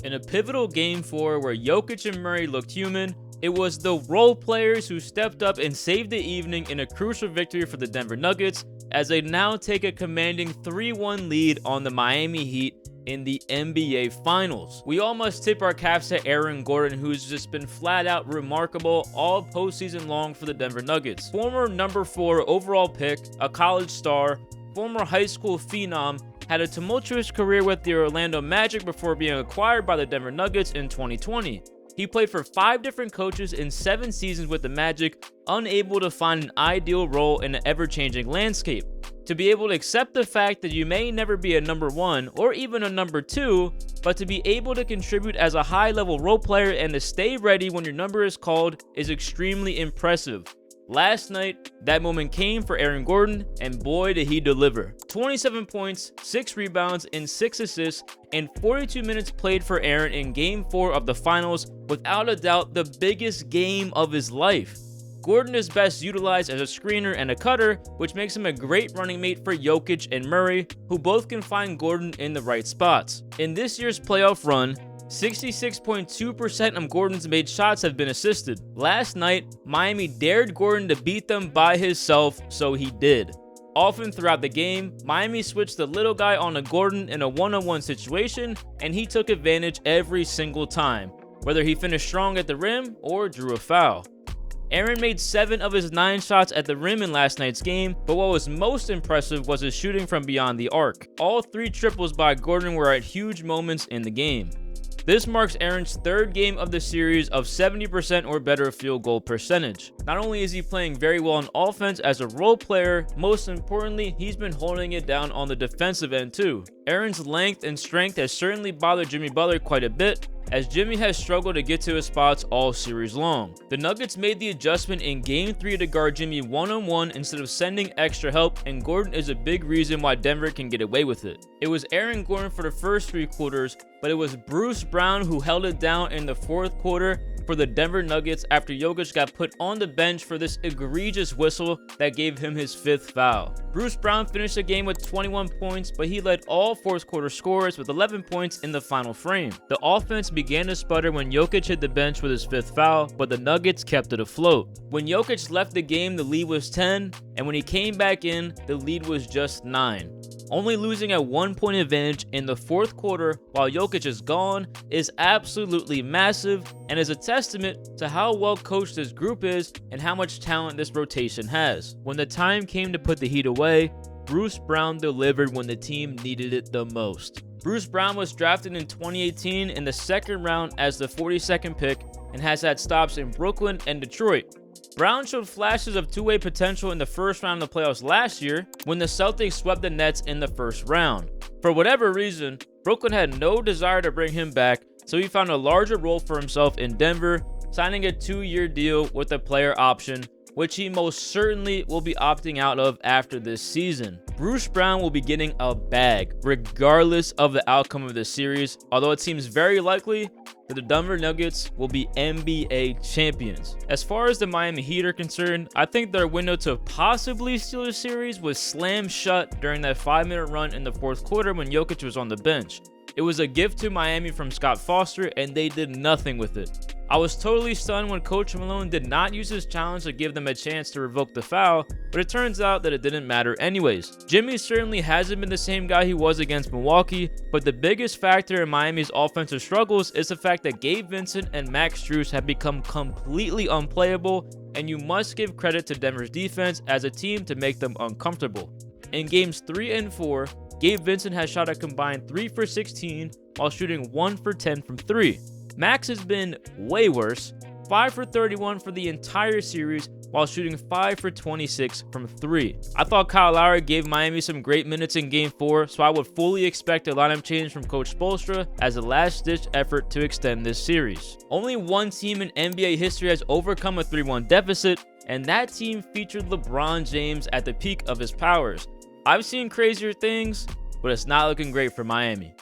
In a pivotal Game 4 where Jokic and Murray looked human, it was the role players who stepped up and saved the evening in a crucial victory for the Denver Nuggets, as they now take a commanding 3-1 lead on the Miami Heat in the NBA Finals. We all must tip our caps to Aaron Gordon, who's just been flat out remarkable all postseason long for the Denver Nuggets. Former number 4 overall pick, a college star, former high school phenom, had a tumultuous career with the Orlando Magic before being acquired by the Denver Nuggets in 2020. He played for 5 different coaches in 7 seasons with the Magic, unable to find an ideal role in an ever-changing landscape. To be able to accept the fact that you may never be a number 1 or even a number 2, but to be able to contribute as a high-level role player and to stay ready when your number is called is extremely impressive. Last night, that moment came for Aaron Gordon, and boy did he deliver. 27 points, 6 rebounds, and 6 assists, and 42 minutes played for Aaron in Game 4 of the Finals, without a doubt the biggest game of his life. Gordon is best utilized as a screener and a cutter, which makes him a great running mate for Jokic and Murray, who both can find Gordon in the right spots. In this year's playoff run, 66.2% of Gordon's made shots have been assisted. Last night, Miami dared Gordon to beat them by himself, so he did. Often throughout the game, Miami switched the little guy onto Gordon in a one-on-one situation, and he took advantage every single time, whether he finished strong at the rim or drew a foul. Aaron made 7 of his 9 shots at the rim in last night's game, but what was most impressive was his shooting from beyond the arc. All 3 triples by Gordon were at huge moments in the game. This marks Aaron's 3rd game of the series of 70% or better field goal percentage. Not only is he playing very well on offense as a role player, most importantly, he's been holding it down on the defensive end too. Aaron's length and strength has certainly bothered Jimmy Butler quite a bit, as Jimmy has struggled to get to his spots all series long. The Nuggets made the adjustment in Game 3 to guard Jimmy one-on-one instead of sending extra help, and Gordon is a big reason why Denver can get away with it. It was Aaron Gordon for the first 3 quarters, but it was Bruce Brown who held it down in the 4th quarter for the Denver Nuggets after Jokic got put on the bench for this egregious whistle that gave him his 5th foul. Bruce Brown finished the game with 21 points, but he led all 4th quarter scorers with 11 points in the final frame. The offense began to sputter when Jokic hit the bench with his 5th foul, but the Nuggets kept it afloat. When Jokic left the game, the lead was 10, and when he came back in, the lead was just 9. Only losing a 1-point advantage in the 4th quarter while Jokic is gone is absolutely massive and is a testament to how well coached this group is and how much talent this rotation has. When the time came to put the Heat away, Bruce Brown delivered when the team needed it the most. Bruce Brown was drafted in 2018 in the 2nd round as the 42nd pick and has had stops in Brooklyn and Detroit. Brown showed flashes of two-way potential in the 1st round of the playoffs last year when the Celtics swept the Nets in the 1st round. For whatever reason, Brooklyn had no desire to bring him back, so he found a larger role for himself in Denver, signing a 2-year deal with a player option, which he most certainly will be opting out of after this season. Bruce Brown will be getting a bag, regardless of the outcome of the series, although it seems very likely that the Denver Nuggets will be NBA champions. As far as the Miami Heat are concerned, I think their window to possibly steal the series was slammed shut during that 5-minute run in the 4th quarter when Jokic was on the bench. It was a gift to Miami from Scott Foster, and they did nothing with it. I was totally stunned when Coach Malone did not use his challenge to give them a chance to revoke the foul, but it turns out that it didn't matter anyways. Jimmy certainly hasn't been the same guy he was against Milwaukee, but the biggest factor in Miami's offensive struggles is the fact that Gabe Vincent and Max Strus have become completely unplayable, and you must give credit to Denver's defense as a team to make them uncomfortable. In games 3 and 4, Gabe Vincent has shot a combined 3 for 16 while shooting 1 for 10 from 3. Max has been way worse, 5 for 31 for the entire series while shooting 5 for 26 from 3. I thought Kyle Lowry gave Miami some great minutes in Game 4, so I would fully expect a lineup change from Coach Spoelstra as a last-ditch effort to extend this series. Only one team in NBA history has overcome a 3-1 deficit, and that team featured LeBron James at the peak of his powers. I've seen crazier things, but it's not looking great for Miami.